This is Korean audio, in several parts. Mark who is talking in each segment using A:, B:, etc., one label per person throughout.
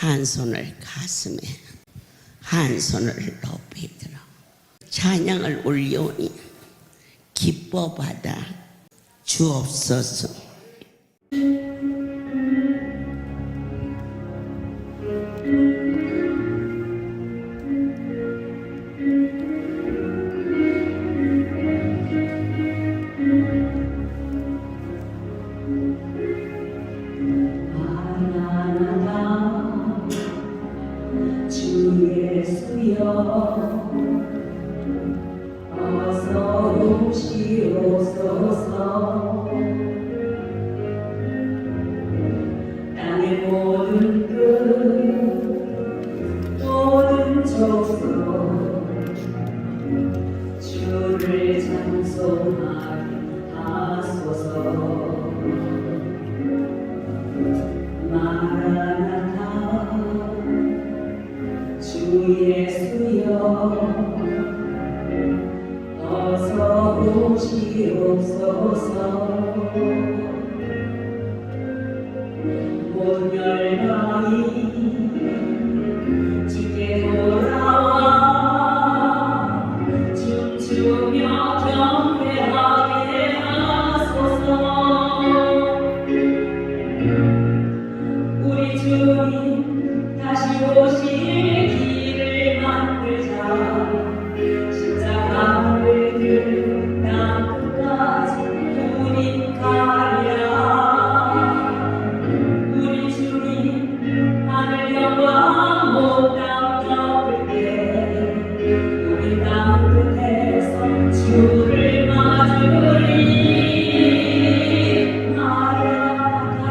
A: 한 손을 가슴에, 한 손을 높이 들어 찬양을 올려오니 기뻐 받아 주옵소서.
B: 어서 오시옵소서. 땅의 모든 끝 모든 족속 주를 찬송하게 하소서. 마라나타 주 예수여 어서 오시옵소서. 온 열방이 주께 돌아와 춤추며 경배하게 하소서. 우리 주님 다시 오실 길을 만들자. 십자가를 들고 땅 끝까지 우린 가리라. 우리 주님 하늘 영광 온 땅 덮을 때 우리 땅 끝에서 주를 맞으리. 마라나타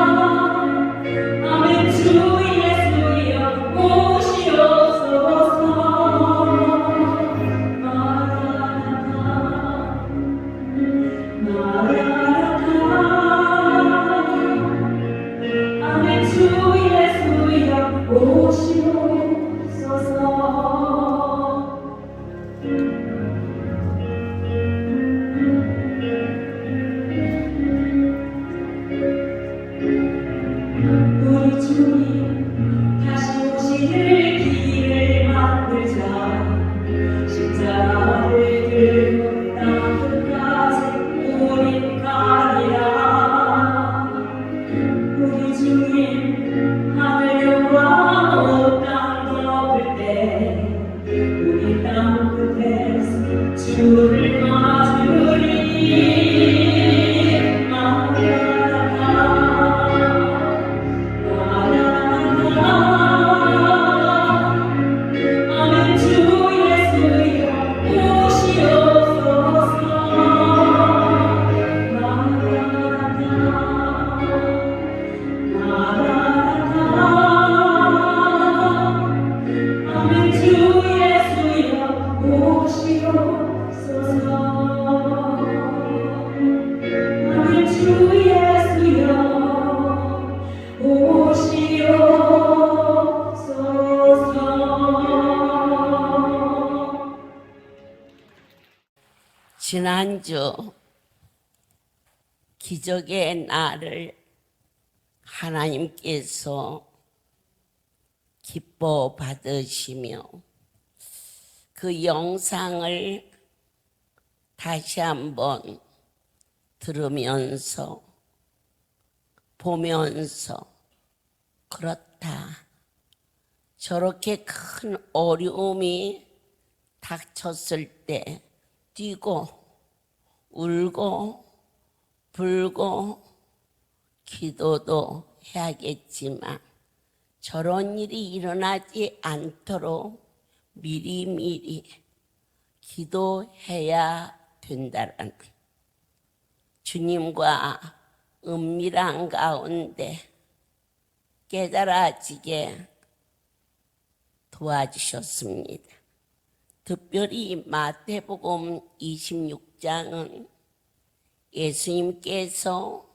B: 마라나타. 아멘. 주 예수여 오시옵소서. 마라나타 마라나타. 아멘. 주 예수여 오시옵소서. 우리 주님 다시 오실 길을 만들자. 십자가를 들고 땅 끝까지 우린 가리라. 우리 주님 하늘 영광 온 땅 덮을 때 우리 땅 끝에서 주를 맞으리. 마라나타 마라나타. 아멘. 주 예수여 오시옵소서. 마라나타 마라나타. 아멘. 주 예수여 오시옵소서. 아멘. 주 예수여 오시옵소서.
A: 지난주 기적의 날을 하나님께서 기뻐 받으시며 그 영상을 다시 한번 들으면서 보면서 그렇다. 저렇게 큰 어려움이 닥쳤을 때 뛰고 울고 불고 기도도 해야겠지만 저런 일이 일어나지 않도록 미리미리 기도해야 된다는 주님과 은밀한 가운데 깨달아지게 도와주셨습니다. 특별히 마태복음 26장은 예수님께서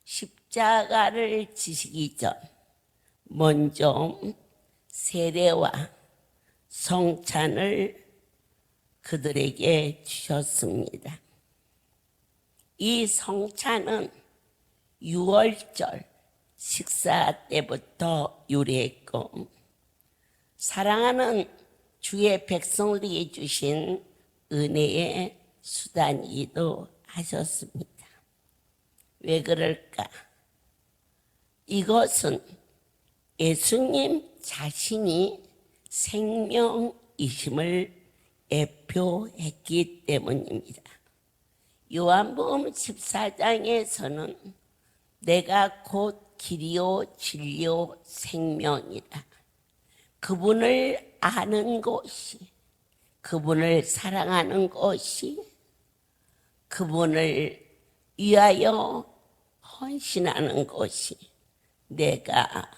A: 십자가를 지시기 전 먼저 세례와 성찬을 그들에게 주셨습니다. 이 성찬은 6월절 식사 때부터 유래했고 사랑하는 주의 백성들에게 주신 은혜의 수단이기도 하셨습니다. 왜 그럴까? 이것은 예수님 자신이 생명이심을 애표했기 때문입니다. 요한복음 14장에서는 내가 곧 길이요 진리요 생명이다. 그분을 아는 것이, 그분을 사랑하는 것이, 그분을 위하여 헌신하는 것이 내가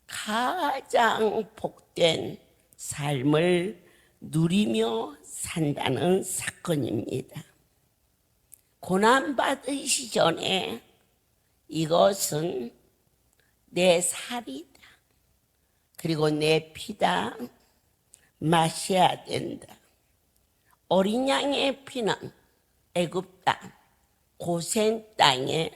A: 가장 복된 삶을 누리며 산다는 사건입니다. 고난받으시 전에 이것은 내 살이다. 그리고 내 피다. 마셔야 된다. 어린 양의 피는 애굽 땅, 고센 땅에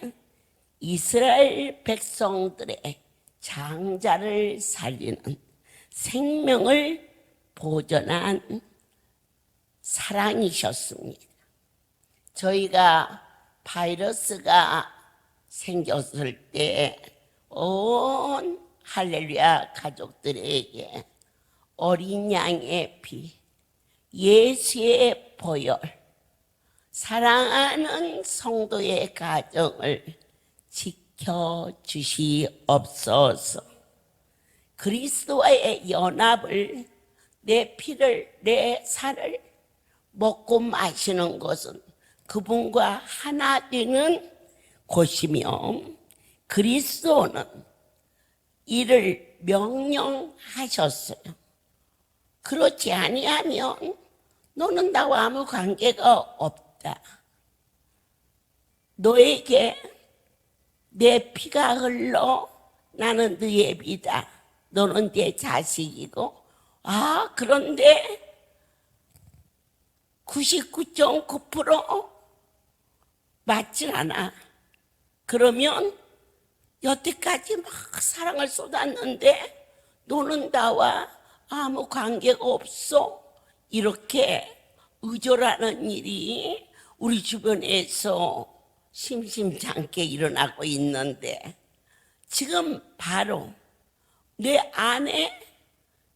A: 이스라엘 백성들의 장자를 살리는 생명을 보존한 사랑이셨습니다. 저희가 바이러스가 생겼을 때 온 할렐루야 가족들에게 어린 양의 피, 예수의 보혈, 사랑하는 성도의 가정을 지켜주시옵소서. 그리스도와의 연합을, 내 피를, 내 살을 먹고 마시는 것은 그분과 하나 되는 곳이며 그리스도는 이를 명령하셨어요. 그렇지 아니하면 너는 나와 아무 관계가 없다. 너에게 내 피가 흘러 나는 너의 피다. 너는 내 자식이고, 그런데 99.9% 맞질 않아. 그러면 여태까지 막 사랑을 쏟았는데 너는 나와 아무 관계가 없어. 이렇게 의존하는 일이 우리 주변에서 심심찮게 일어나고 있는데, 지금 바로 내 안에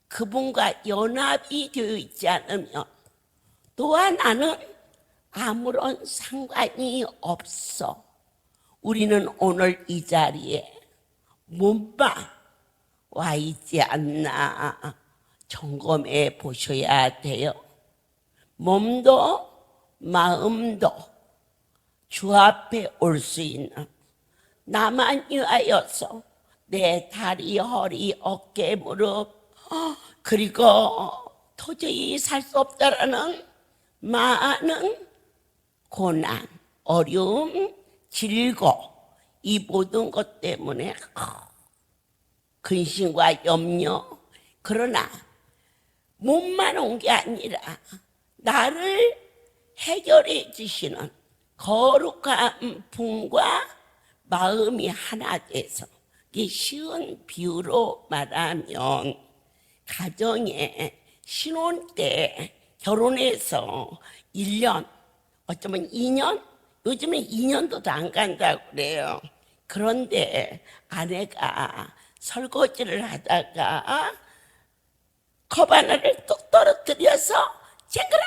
A: 그분과 연합이 되어 있지 않으면 너와 나는 아무런 상관이 없어. 우리는 오늘 이 자리에 몸만 와 있지 않나 점검해 보셔야 돼요. 몸도 마음도 주 앞에 올 수 있는, 나만 위하여서 내 다리, 허리, 어깨, 무릎, 그리고 도저히 살 수 없다라는 많은 고난, 어려움, 질고, 이 모든 것 때문에 근심과 염려. 그러나 몸만 온 게 아니라 나를 해결해 주시는 거룩한 분과 마음이 하나 돼서, 이 쉬운 비유로 말하면 가정에 신혼 때 결혼해서 1년, 어쩌면 2년, 요즘에 2년도 더 안 간다고 그래요. 그런데 아내가 설거지를 하다가 컵 하나를 뚝 떨어뜨려서 쨍그랑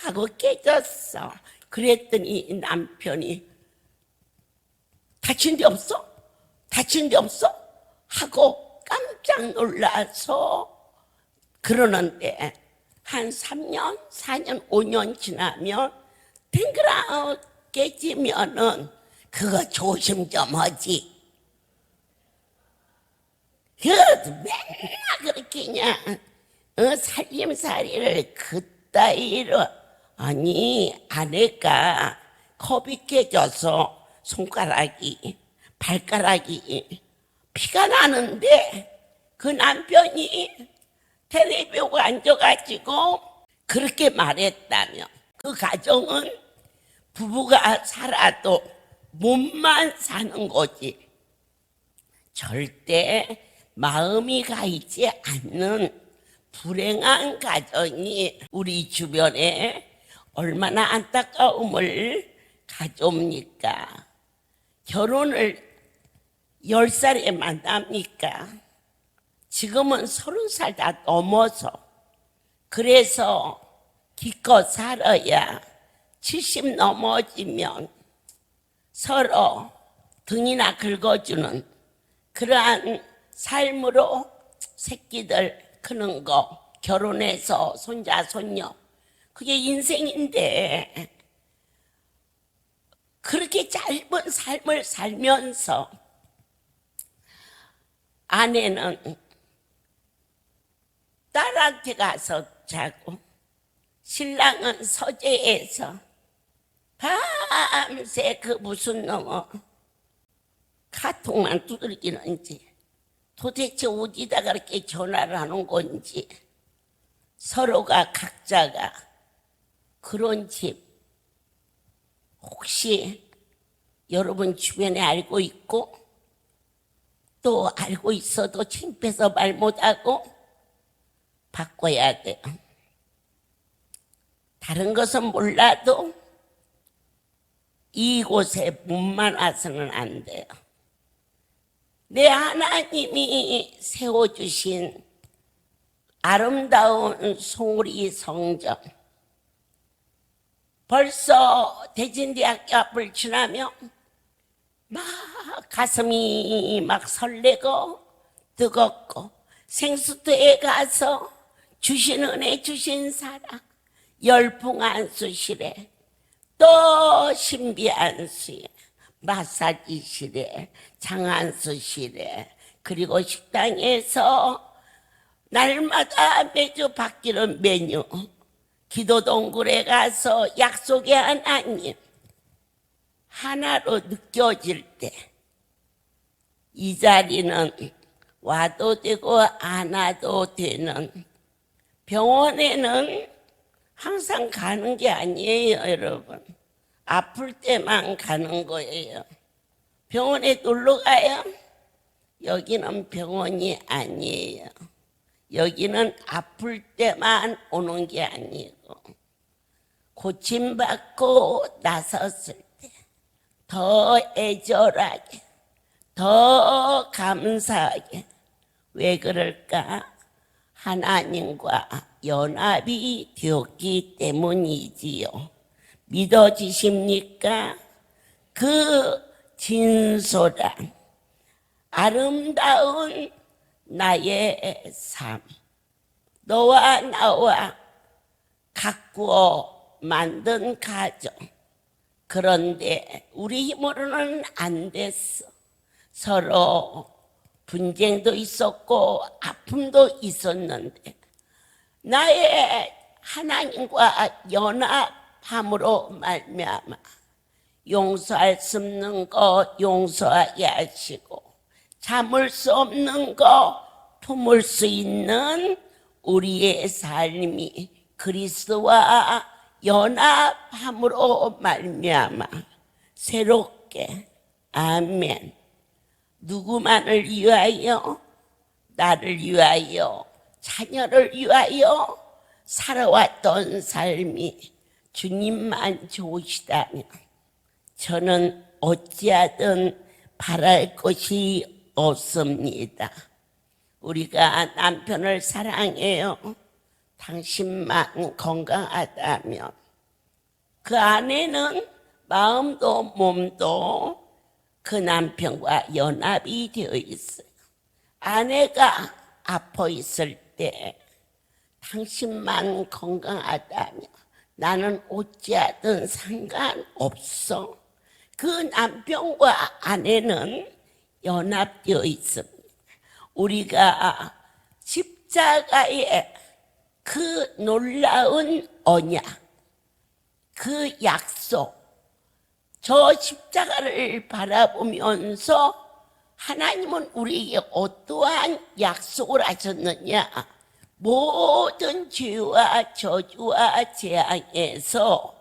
A: 하고 깨졌어. 그랬더니 남편이 다친 데 없어? 다친 데 없어? 하고 깜짝 놀라서 그러는데, 한 3년, 4년, 5년 지나면 댕그랑 깨지면은 그거 조심 좀 하지. 맨날 그렇게 그냥 살림살이를 그따위로. 아니, 아내가 컵이 깨져서 손가락이, 발가락이 피가 나는데 그 남편이 텔레비 보고 앉아가지고 그렇게 말했다며, 그 가정은 부부가 살아도 몸만 사는 거지. 절대 마음이 가 있지 않는 불행한 가정이 우리 주변에 얼마나 안타까움을 가져옵니까? 결혼을 10살에 만납니까? 지금은 30살 다 넘어서. 그래서 기껏 살아야 70 넘어지면 서로 등이나 긁어주는 그러한 삶으로 새끼들 크는 거, 결혼해서 손자 손녀, 그게 인생인데 그렇게 짧은 삶을 살면서 아내는 딸한테 가서 자고 신랑은 서재에서 밤새 그 무슨 놈의 카톡만 두들기는지 도대체 어디다가 그렇게 전화를 하는 건지 서로가 각자가 그런 집 혹시 여러분 주변에 알고 있고 또 알고 있어도 창피해서 말 못하고 바꿔야 돼요. 다른 것은 몰라도 이곳에 몸만 와서는 안 돼요. 내 하나님이 세워주신 아름다운 송리 성전, 벌써 대진대학교 앞을 지나면 막 가슴이 막 설레고 뜨겁고 생수터에 가서 주신 은혜 주신 사랑 열풍한 수실에 또 신비한 수에 마사지실에 장안수실에 그리고 식당에서 날마다 매주 바뀌는 메뉴 기도동굴에 가서 약속의 하나님 하나로 느껴질 때 이 자리는 와도 되고 안 와도 되는 병원에는 항상 가는 게 아니에요, 여러분. 아플 때만 가는 거예요. 병원에 놀러 가요? 여기는 병원이 아니에요. 여기는 아플 때만 오는 게 아니고 고침받고 나섰을 때 더 애절하게 더 감사하게. 왜 그럴까? 하나님과 연합이 되었기 때문이지요. 믿어지십니까? 그 진솔한 아름다운 나의 삶, 너와 나와 가꾸어 만든 가정. 그런데 우리 힘으로는 안 됐어. 서로 분쟁도 있었고 아픔도 있었는데 나의 하나님과 연합함으로 말미암아 용서할 수 없는 거 용서하게 하시고 참을 수 없는 거 품을 수 있는 우리의 삶이 그리스도와 연합함으로 말미암아 새롭게 아멘. 누구만을 위하여? 나를 위하여, 자녀를 위하여 살아왔던 삶이 주님만 좋으시다면 저는 어찌하든 바랄 것이 없습니다. 우리가 남편을 사랑해요. 당신만 건강하다면 그 아내는 마음도 몸도 그 남편과 연합이 되어 있어요. 아내가 아파 있을 때 당신만 건강하다면 나는 어찌하든 상관없어. 그 남편과 아내는 연합되어 있습니다. 우리가 십자가의 그 놀라운 언약, 그 약속, 저 십자가를 바라보면서 하나님은 우리에게 어떠한 약속을 하셨느냐? 모든 죄와 저주와 재앙에서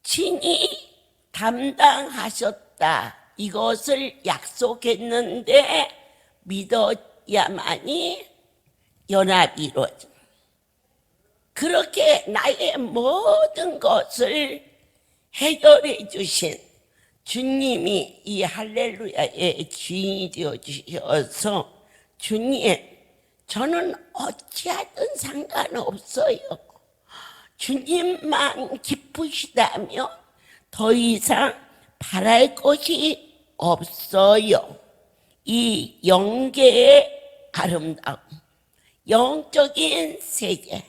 A: 친히 담당하셨다. 믿겠다 이것을 약속했는데 믿어야만이 연합이 이루어져. 그렇게 나의 모든 것을 해결해 주신 주님이 이 할렐루야의 주인이 되어 주셔서 주님, 저는 어찌하든 상관없어요. 주님만 기쁘시다면 더 이상 바랄 것이 없어요. 이 영계의 아름다움, 영적인 세계,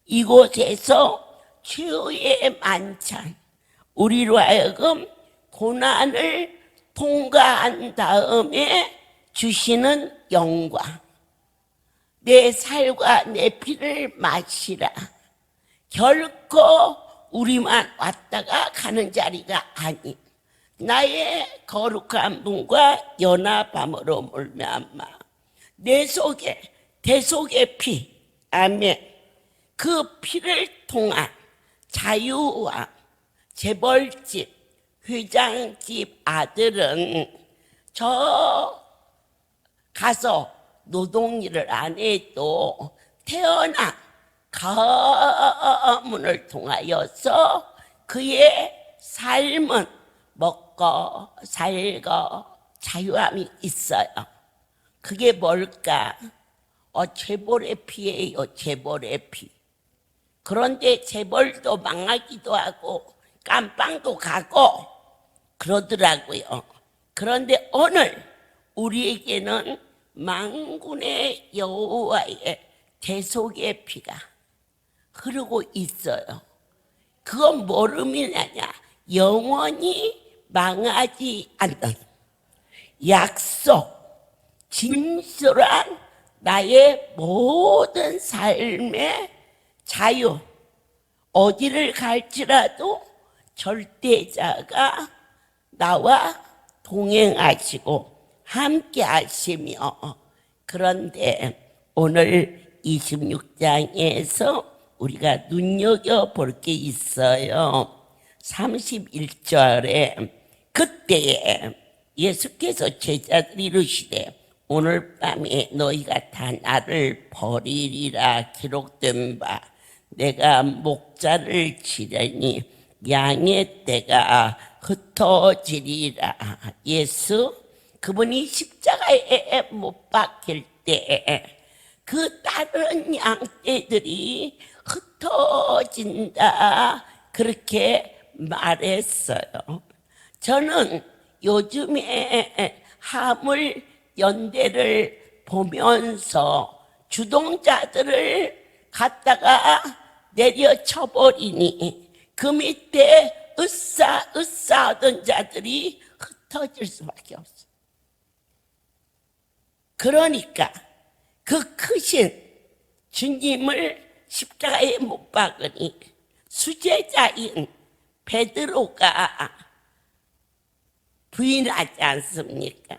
A: 이곳에서 최후의 만찬, 우리로 하여금 고난을 통과한 다음에 주시는 영광, 내 살과 내 피를 마시라. 결코 우리만 왔다가 가는 자리가 아닌 나의 거룩한 분과 연합함으로 말미암아 내 속에 대속의 피, 아멘, 그 피를 통한 자유와 재벌집, 회장집 아들은 저 가서 노동일을 안 해도 태어난 가문을 통하여서 그의 삶은 먹고 살고 자유함이 있어요. 그게 뭘까? 재벌의 피예요, 재벌의 피. 그런데 재벌도 망하기도 하고 깜빵도 가고 그러더라고요. 그런데 오늘 우리에게는 만군의 여호와의 대속의 피가 흐르고 있어요. 그건 뭘 의미하냐? 영원히 망하지 않는 약속, 진실한 나의 모든 삶의 자유, 어디를 갈지라도 절대자가 나와 동행하시고 함께 하시며, 그런데 오늘 26장에서 우리가 눈여겨볼 게 있어요. 31절에 그때에 예수께서 제자들이 이르시되 오늘 밤에 너희가 다 나를 버리리라 기록된 바 내가 목자를 치려니 양의 떼가 흩어지리라. 예수 그분이 십자가에 못 박힐 때 그 다른 양떼들이 흩어진다 그렇게 말했어요. 저는 요즘에 화물 연대를 보면서 주동자들을 갖다가 내려쳐버리니 그 밑에 으쌰으쌰하던 자들이 흩어질 수밖에 없어. 그러니까 그 크신 주님을 십자가에 못 박으니 수제자인 베드로가 부인하지 않습니까?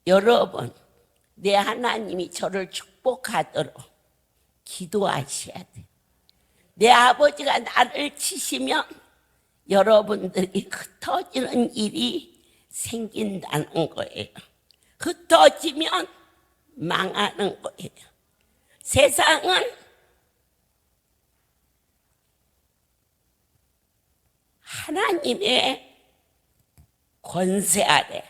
A: 여러분, 내 하나님이 저를 축복하도록 기도하셔야 돼. 내 아버지가 나를 치시면 여러분들이 흩어지는 일이 생긴다는 거예요. 흩어지면 망하는 거예요. 세상은 하나님의 권세 아래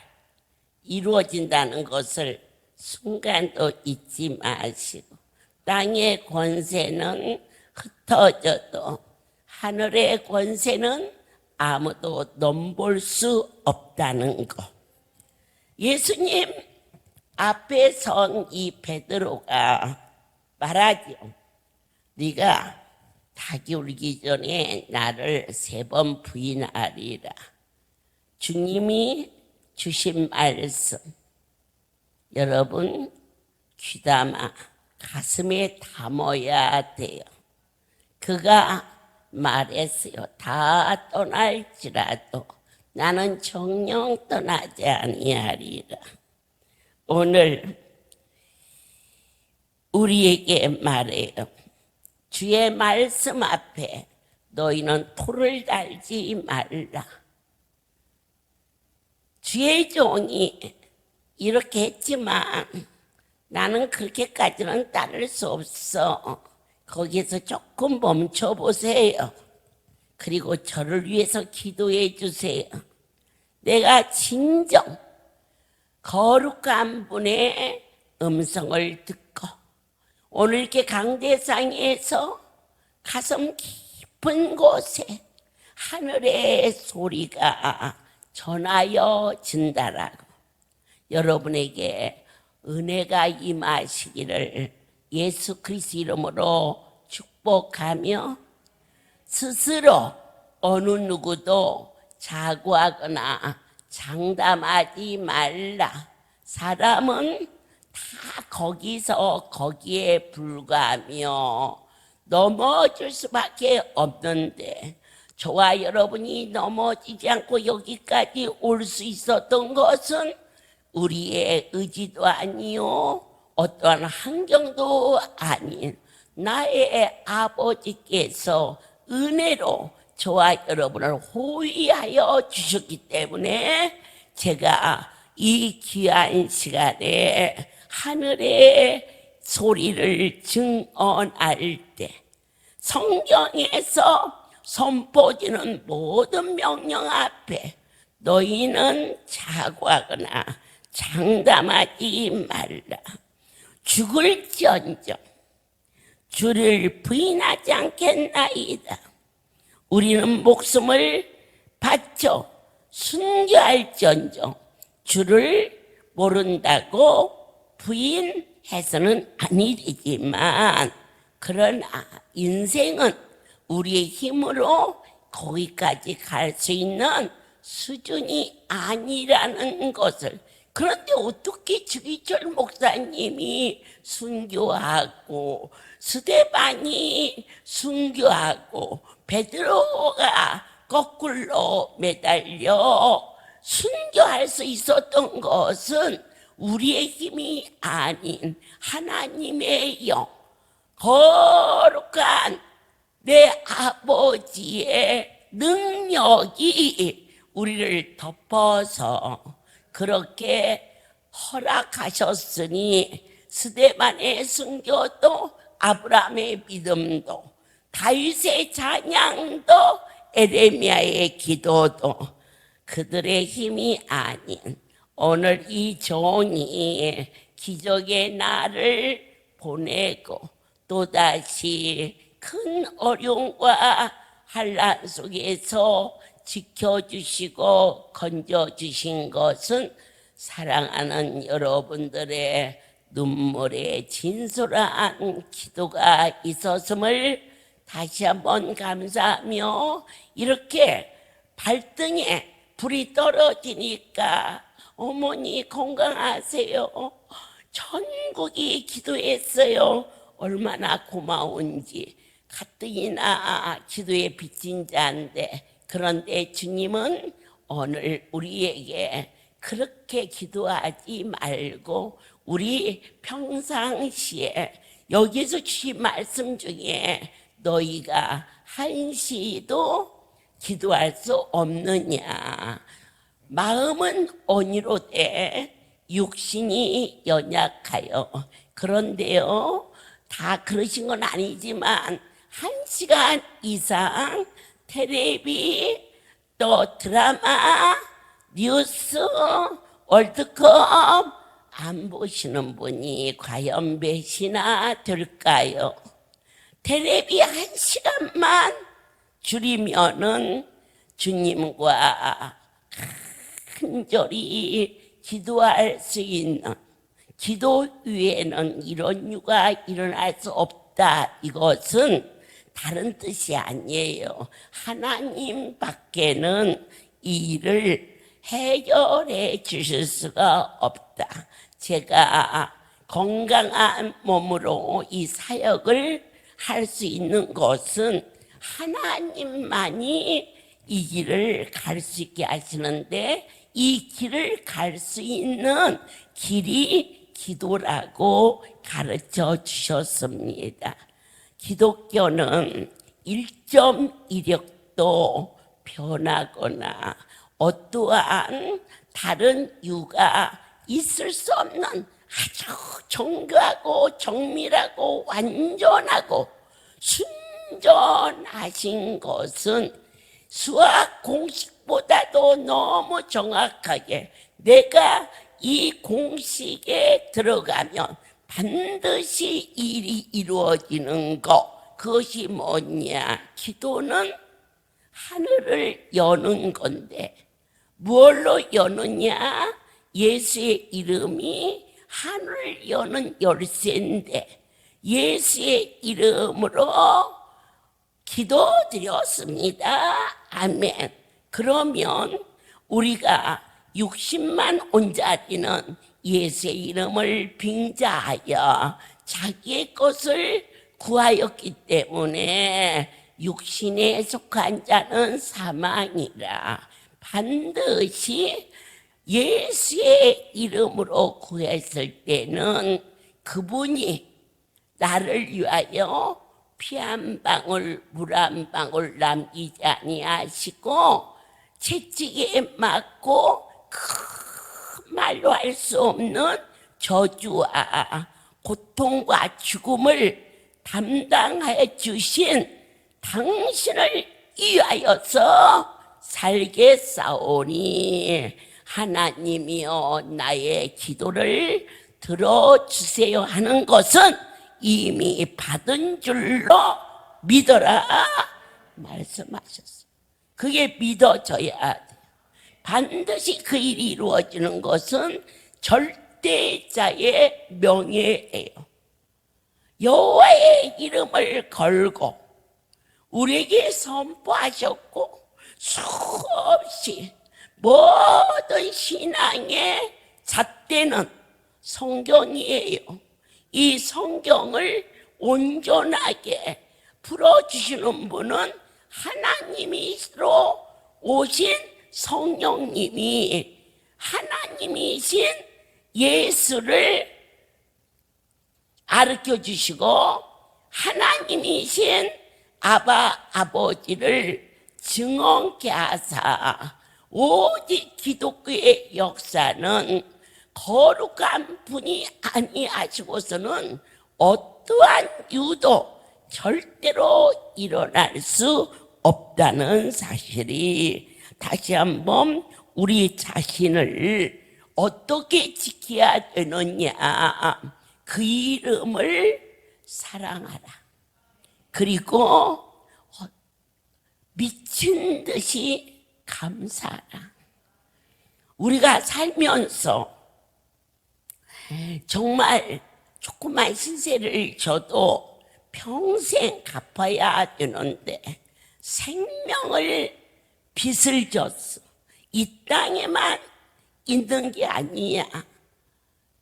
A: 이루어진다는 것을 순간도 잊지 마시고, 땅의 권세는 흩어져도 하늘의 권세는 아무도 넘볼 수 없다는 것. 예수님 앞에 선 이 베드로가 말하지요. 네가 닭이 울기 전에 나를 3번 부인하리라. 주님이 주신 말씀 여러분 귀담아 가슴에 담아야 돼요. 그가 말했어요. 다 떠날지라도 나는 정녕 떠나지 아니하리라. 오늘 우리에게 말해요. 주의 말씀 앞에 너희는 토를 달지 말라. 주의 종이 이렇게 했지만 나는 그렇게까지는 따를 수 없어. 거기서 조금 멈춰보세요. 그리고 저를 위해서 기도해 주세요. 내가 진정 거룩한 분의 음성을 듣고 오늘 이렇게 강대상에서 가슴 깊은 곳에 하늘의 소리가 전하여 진다라고 여러분에게 은혜가 임하시기를 예수 그리스도 이름으로 축복하며 스스로 어느 누구도 자고하거나 장담하지 말라. 사람은 다 거기에 불과하며 넘어질 수밖에 없는데 저와 여러분이 넘어지지 않고 여기까지 올 수 있었던 것은 우리의 의지도 아니요 어떠한 환경도 아닌 나의 아버지께서 은혜로 저와 여러분을 호위하여 주셨기 때문에 제가 이 귀한 시간에 하늘의 소리를 증언할 때 성경에서 선포지는 모든 명령 앞에 너희는 자고하거나 장담하지 말라. 죽을지언정 주를 부인하지 않겠나이다. 우리는 목숨을 바쳐 순교할지언정 주를 모른다고 부인해서는 아니지만 그러나 인생은 우리의 힘으로 거기까지 갈 수 있는 수준이 아니라는 것을 그런데 어떻게 주기철 목사님이 순교하고 스데반이 순교하고 베드로가 거꾸로 매달려 순교할 수 있었던 것은 우리의 힘이 아닌 하나님의 영 거룩한 내 아버지의 능력이 우리를 덮어서 그렇게 허락하셨으니 스데반의 순교도 아브라함의 믿음도 다윗의 찬양도 에레미야의 기도도 그들의 힘이 아닌 오늘 이 종이 기적의 날을 보내고 또다시 큰 어려움과 환난 속에서 지켜주시고 건져주신 것은 사랑하는 여러분들의 눈물의 진솔한 기도가 있었음을 다시 한번 감사하며 이렇게 발등에 불이 떨어지니까 어머니 건강하세요. 전국이 기도했어요. 얼마나 고마운지. 가뜩이나 기도에 빚진 자인데 그런데 주님은 오늘 우리에게 그렇게 기도하지 말고 우리 평상시에 여기서 주신 말씀 중에 너희가 한시도 기도할 수 없느냐. 마음은 온유로되 육신이 연약하여. 그런데요 다 그러신 건 아니지만 1시간 이상 텔레비 또 드라마 뉴스 월드컵 안 보시는 분이 과연 몇이나 될까요? 텔레비 1시간만 줄이면은 주님과 간절히 기도할 수 있는 기도 위에는 이런 유가 일어날 수 없다. 이것은 다른 뜻이 아니에요. 하나님 밖에는 이 일을 해결해 주실 수가 없다. 제가 건강한 몸으로 이 사역을 할 수 있는 것은 하나님만이 이 길을 갈 수 있게 하시는데 이 길을 갈 수 있는 길이 기도라고 가르쳐 주셨습니다. 기독교는 1점 이력도 변하거나 어떠한 다른 이유가 있을 수 없는 아주 정교하고 정밀하고 완전하고 순전하신 것은 수학 공식보다도 너무 정확하게 내가 이 공식에 들어가면 반드시 일이 이루어지는 것, 그것이 뭐냐? 기도는 하늘을 여는 건데 무엇로 여느냐? 예수의 이름이 하늘을 여는 열쇠인데 예수의 이름으로 기도드렸습니다. 아멘. 그러면 우리가 60만 온자리는 예수의 이름을 빙자하여 자기의 것을 구하였기 때문에 육신에 속한 자는 사망이라. 반드시 예수의 이름으로 구했을 때는 그분이 나를 위하여 피 한 방울 물 한 방울 남기지 아니하시고 채찍에 맞고 큰 말로 할 수 없는 저주와 고통과 죽음을 담당해 주신 당신을 위하여서 살겠사오니 하나님이여 나의 기도를 들어주세요 하는 것은 이미 받은 줄로 믿어라 말씀하셨어요. 그게 믿어져야 돼요. 반드시 그 일이 이루어지는 것은 절대자의 명예예요. 여호와의 이름을 걸고 우리에게 선포하셨고 수없이 모든 신앙의 잣대는 성경이에요. 이 성경을 온전하게 풀어주시는 분은 하나님이시로 오신 성령님이 하나님이신 예수를 가르쳐 주시고 하나님이신 아버지를 증언케 하사 오직 기독교의 역사는 거룩한 분이 아니하시고서는 어떠한 이유도 절대로 일어날 수 없다는 사실이 다시 한번 우리 자신을 어떻게 지켜야 되느냐. 그 이름을 사랑하라. 그리고 미친 듯이 감사하라. 우리가 살면서 정말 조그만 신세를 져도 평생 갚아야 되는데 생명을 빚을 졌어. 이 땅에만 있는 게 아니야.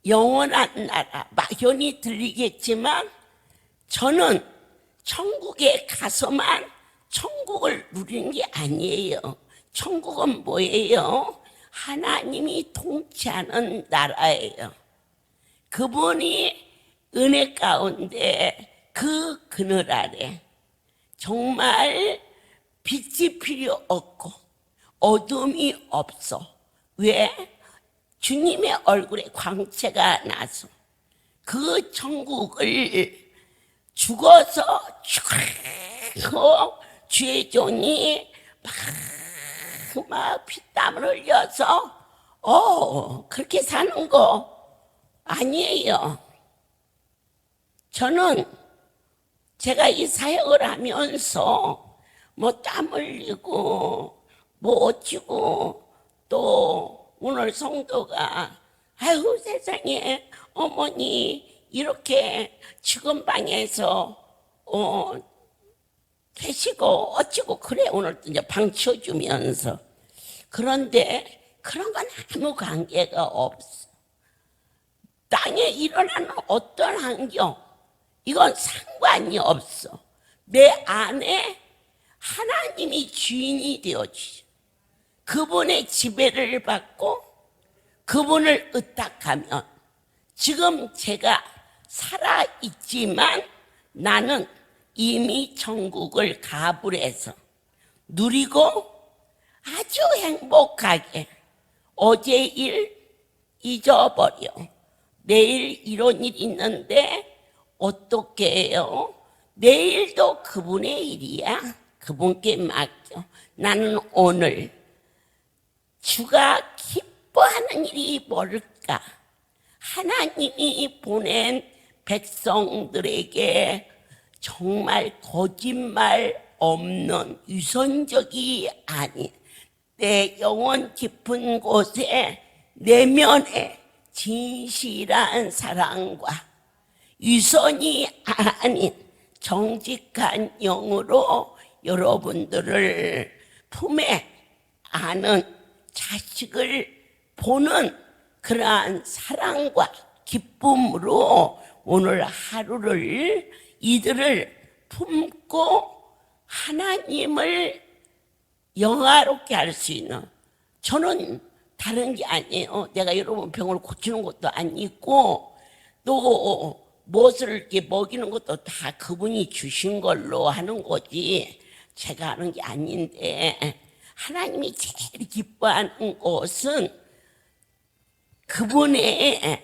A: 영원한 나라, 막연히 들리겠지만 저는 천국에 가서만 천국을 누리는 게 아니에요. 천국은 뭐예요? 하나님이 통치하는 나라예요. 그분이 은혜 가운데 그 그늘 아래 정말 빛이 필요 없고 어둠이 없어. 왜? 주님의 얼굴에 광채가 나서 그 천국을 죽어서 죽고 주의 종이 막 피땀을 흘려서 그렇게 사는 거 아니에요. 저는 제가 이 사역을 하면서 뭐 땀 흘리고 뭐 어찌고 또 오늘 성도가 아유 세상에 어머니 이렇게 지금 방에서 계시고 어찌고 그래 오늘 이제 방 치워주면서 그런데 그런 건 아무 관계가 없어. 땅에 일어나는 어떤 환경 이건 상관이 없어. 내 안에 하나님이 주인이 되어주셔. 그분의 지배를 받고 그분을 의탁하면 지금 제가 살아있지만 나는 이미 천국을 가불해서 누리고 아주 행복하게 어제 일 잊어버려. 내일 이런 일 있는데 어떻게 해요? 내일도 그분의 일이야. 그분께 맡겨. 나는 오늘 주가 기뻐하는 일이 뭘까? 하나님이 보낸 백성들에게 정말 거짓말 없는 유선적이 아닌 내 영혼 깊은 곳에 내면에 진실한 사랑과 유선이 아닌 정직한 영으로 여러분들을 품에 안은 자식을 보는 그러한 사랑과 기쁨으로 오늘 하루를 이들을 품고 하나님을 영화롭게 할 수 있는, 저는 다른 게 아니에요. 내가 여러분 병을 고치는 것도 아니고 또 무엇을 이렇게 먹이는 것도 다 그분이 주신 걸로 하는 거지 제가 하는 게 아닌데, 하나님이 제일 기뻐하는 것은 그분의,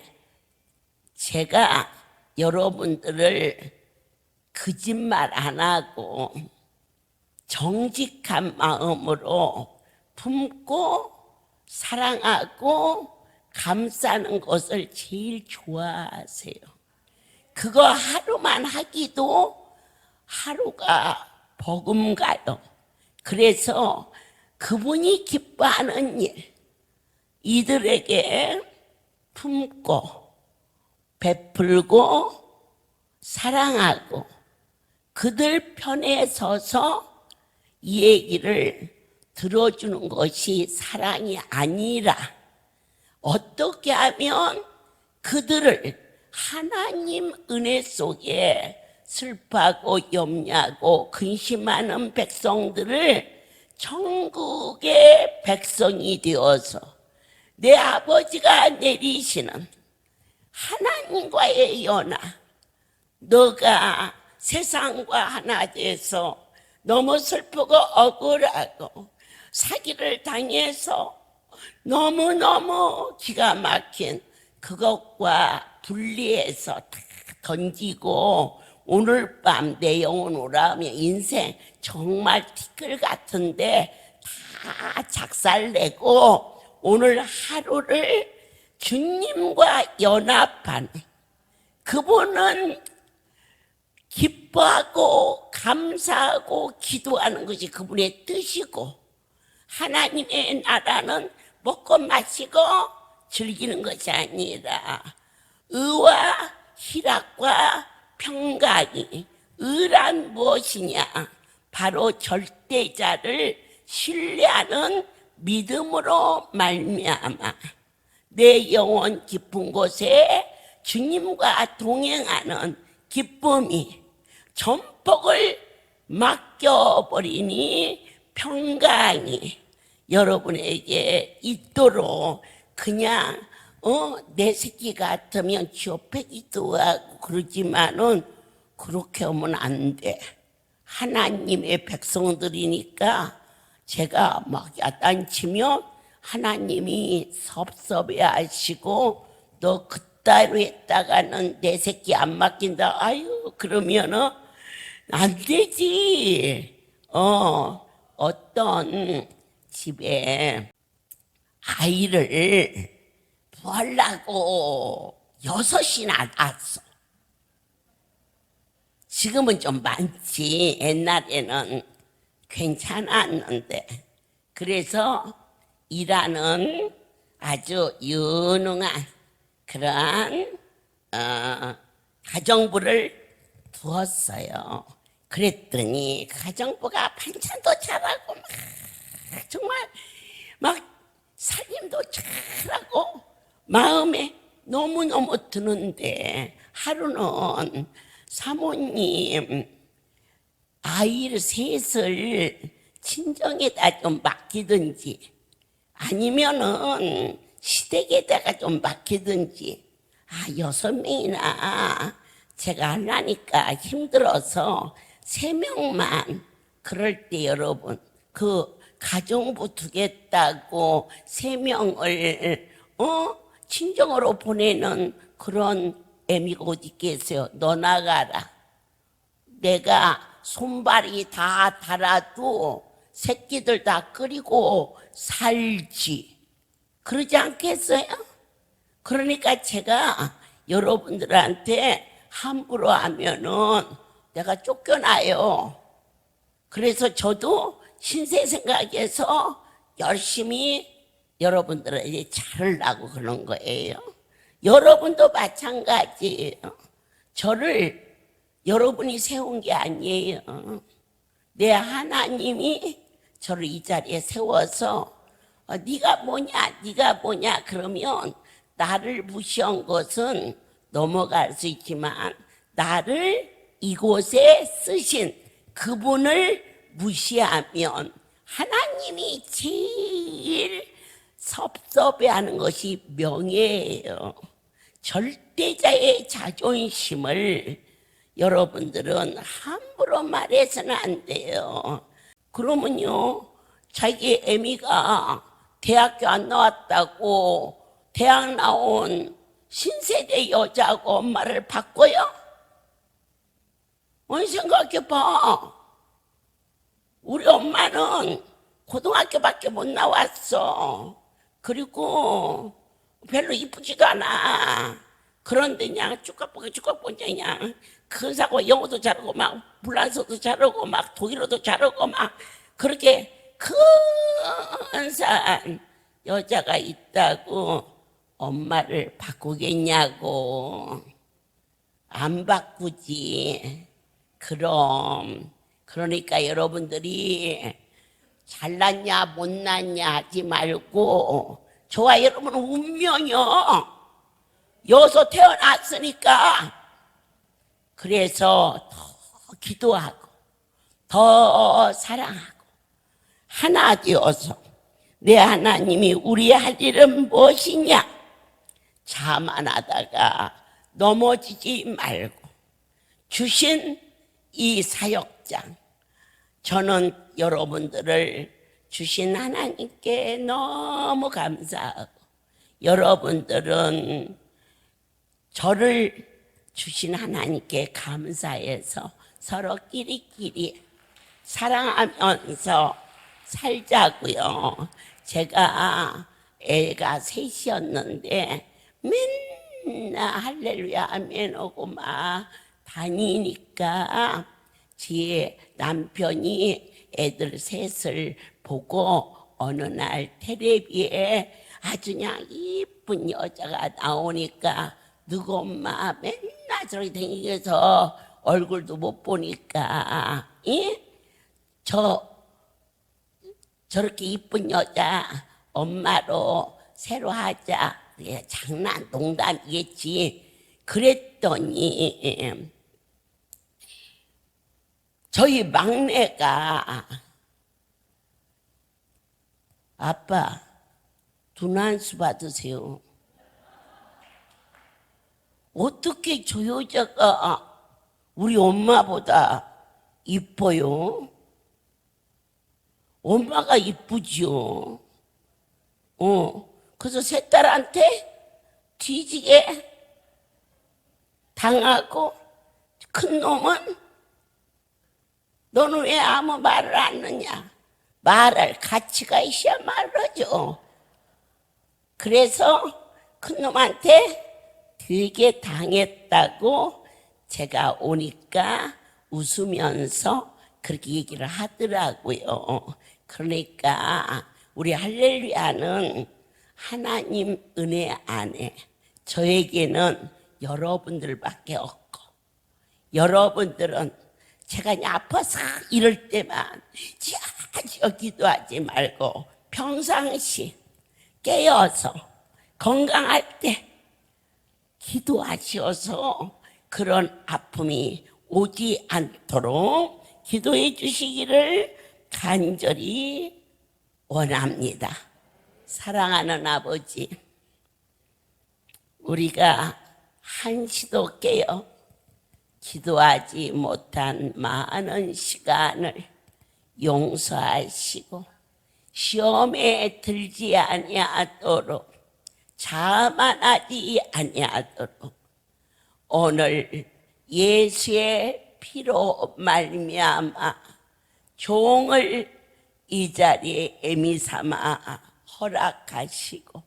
A: 제가 여러분들을 거짓말 안 하고 정직한 마음으로 품고 사랑하고 감싸는 것을 제일 좋아하세요. 그거 하루만 하기도 하루가 버금가요. 그래서 그분이 기뻐하는 일, 이들에게 품고 베풀고 사랑하고 그들 편에 서서 이 얘기를 들어주는 것이 사랑이 아니라 어떻게 하면 그들을 하나님 은혜 속에 슬퍼하고 염려하고 근심하는 백성들을 천국의 백성이 되어서 내 아버지가 내리시는 하나님과의 연합, 너가 세상과 하나 돼서 너무 슬프고 억울하고 사기를 당해서 너무너무 기가 막힌 그것과 분리해서 다 던지고 오늘 밤 내 영혼 오라며 인생 정말 티끌 같은데 다 작살내고 오늘 하루를 주님과 연합하는, 그분은 기뻐하고 감사하고 기도하는 것이 그분의 뜻이고, 하나님의 나라는 먹고 마시고 즐기는 것이 아니라 의와 희락과 평강이, 의란 무엇이냐? 바로 절대자를 신뢰하는 믿음으로 말미암아 내 영혼 깊은 곳에 주님과 동행하는 기쁨이 전복을 맡겨버리니 평강이 여러분에게 있도록, 그냥 내 새끼 같으면 지어패기도 하고 그러지만은 그렇게 하면 안 돼. 하나님의 백성들이니까 제가 막 야단치면 하나님이 섭섭해 하시고 너 그따위로 했다가는 내 새끼 안 맡긴다. 아유, 그러면은 안 되지. 어떤 집에 아이를 구하려고 6이나 낳았어. 지금은 좀 많지. 옛날에는 괜찮았는데. 그래서 일하는 아주 유능한 그러한 가정부를 두었어요. 그랬더니 가정부가 반찬도 잘하고 막 정말 막 살림도 잘하고 마음에 너무너무 드는데, 하루는 사모님 아이를 셋을 친정에다 좀 맡기든지 아니면은 시댁에다가 좀 맡기든지, 6명이나 제가 하려니까 힘들어서 3명만, 그럴 때 여러분 그 가정부 두겠다고 3명을 친정으로 보내는 그런 애미가 어디 있겠어요. 너 나가라. 내가 손발이 다 닳아도 새끼들 다 끓이고 살지. 그러지 않겠어요? 그러니까 제가 여러분들한테 함부로 하면은 내가 쫓겨나요. 그래서 저도 신세 생각에서 열심히 여러분들에게 잘하려고 그런 거예요. 여러분도 마찬가지예요. 저를 여러분이 세운 게 아니에요. 내 하나님이 저를 이 자리에 세워서 네가 뭐냐 그러면 나를 무시한 것은 넘어갈 수 있지만 나를 이곳에 쓰신 그분을 무시하면 하나님이 제일 섭섭해하는 것이 명예예요. 절대자의 자존심을 여러분들은 함부로 말해서는 안 돼요. 그러면요, 자기 애미가 대학교 안 나왔다고 대학 나온 신세대 여자하고 엄마를 바꿔요? 생각해봐. 우리 엄마는 고등학교밖에 못 나왔어. 그리고 별로 이쁘지도 않아. 그런데 그냥 쭉각보게 그냥 근사고 영어도 잘하고 막 불란서도 잘하고 막 독일어도 잘하고 막 그렇게 근사한 여자가 있다고 엄마를 바꾸겠냐고. 안 바꾸지. 그러니까 여러분들이 잘났냐 못났냐 하지 말고 저와 여러분은 운명이요. 여기서 태어났으니까 그래서 더 기도하고 더 사랑하고 하나 되어서 내 하나님이 우리 할 일은 무엇이냐? 자만하다가 넘어지지 말고 주신 이 사역장, 저는 여러분들을 주신 하나님께 너무 감사하고 여러분들은 저를 주신 하나님께 감사해서 서로 끼리끼리 사랑하면서 살자고요. 제가 애가 셋이었는데 맨날 할렐루야 아멘 오고 막 다니니까 제 남편이 애들 셋을 보고 어느 날 텔레비에 아주 그냥 이쁜 여자가 나오니까 누구 엄마 맨날 저렇게 다니면서 얼굴도 못 보니까 저렇게 이쁜 여자 엄마로 새로 하자. 장난 농담이겠지. 그랬더니 저희 막내가 아빠 두난수 받으세요. 어떻게 저 여자가 우리 엄마보다 이뻐요? 엄마가 이쁘죠. 그래서 세 딸한테 뒤지게 당하고 큰 놈은 너는 왜 아무 말을 안 하냐? 말할 가치가 있어야 말을 하죠. 그래서 큰 놈한테 되게 당했다고 제가 오니까 웃으면서 그렇게 얘기를 하더라고요. 그러니까 우리 할렐루야는 하나님 은혜 안에 저에게는 여러분들밖에 없고 여러분들은 제가 그냥 아파서 이럴 때만 지어 기도하지 말고 평상시 깨어서 건강할 때 기도하셔서 그런 아픔이 오지 않도록 기도해 주시기를 간절히 원합니다. 사랑하는 아버지, 우리가 한시도 깨어 기도하지 못한 많은 시간을 용서하시고 시험에 들지 아니하도록 자만하지 아니하도록 오늘 예수의 피로 말미암아 종을 이 자리에 애미 삼아 허락하시고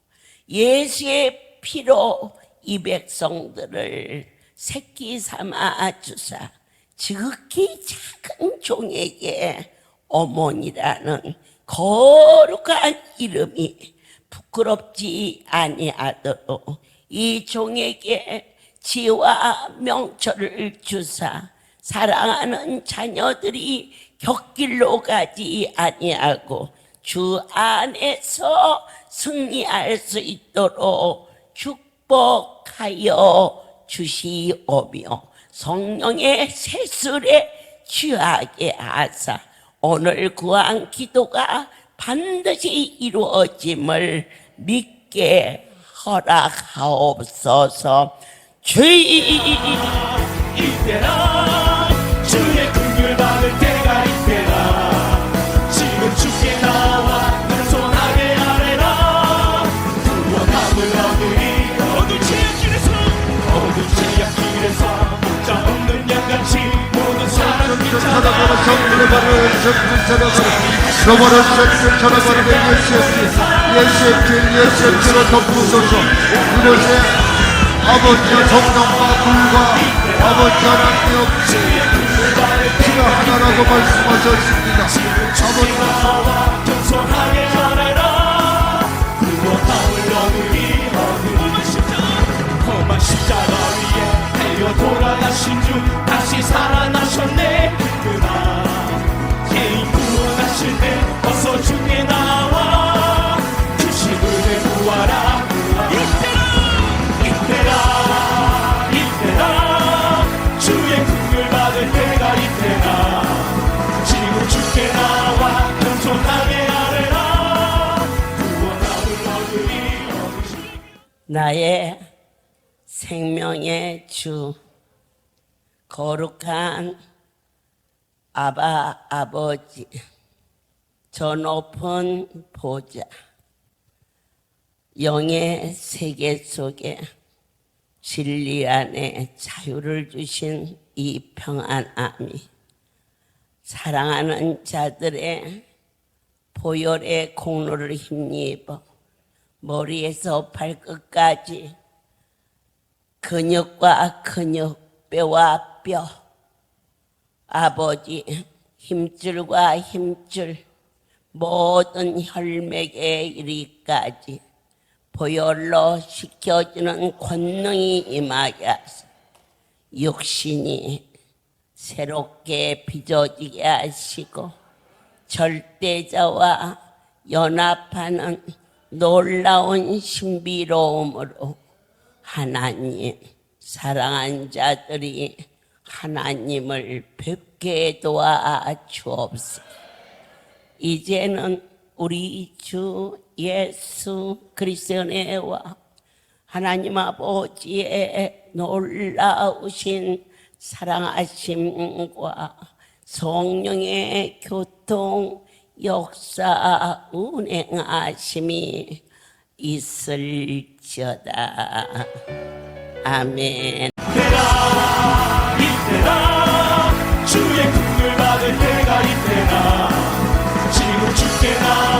A: 예수의 피로 이 백성들을 새끼 삼아 주사 지극히 작은 종에게 어머니라는 거룩한 이름이 부끄럽지 아니하도록 이 종에게 지와 명철을 주사 사랑하는 자녀들이 격길로 가지 아니하고 주 안에서 승리할 수 있도록 축복하여 주시오며 성령의 세술에 취하게 하사 오늘 구한 기도가 반드시 이루어짐을 믿게 허락하옵소서.
C: 이때라 주의 긍휼 받을 때가 이때라 지금 주께 나와 겸손하게 아뢰라 구원함을 얻으리 어두운 지역길에서 자 없는 양같이 모든 사람을 찾아가라
D: 정문의 발을 정문 찾아가라 너머를 정문 찾아가는 예수의 피로 덮으소서. 이곳에 아버지의 성령과 불과 아버지 하나님의 피가 하나라고 말씀하셨습니다. 아버지
C: 겸손하게 아뢰라 구원함을 얻으리 험한 십자가 위에 달려 돌아가신 주 다시 살아나셨네. 그나 개인 구원하실 때 어서 주께 나와 주신 은혜 구하라. 이때라 주의 긍휼 받을 때가 이때라 지금 주께 나와 겸손하게 아뢰라 구원함을 얻으리.
A: 나의 생명의 주 거룩한 아버지 저 높은 보좌 영의 세계 속에 진리 안에 자유를 주신 이 평안함이 사랑하는 자들의 보혈의 공로를 힘입어 머리에서 발끝까지 근육과 근육, 뼈와 뼈, 아버지 힘줄과 힘줄, 모든 혈맥에 이르기까지 보혈로 씻겨주는 권능이 임하게 하사 육신이 새롭게 빚어지게 하시고 절대자와 연합하는 놀라운 신비로움으로 하나님 사랑한 자들이 하나님을 뵙게 도와 주옵소서. 이제는 우리 주 예수 그리스도의 은혜와 하나님 아버지의 놀라우신 사랑하심과 성령의 교통 역사 운행하심이 있을지어다. 아멘.
C: 이때라 주의 긍휼 받을 때가 이때라 지금 주께 나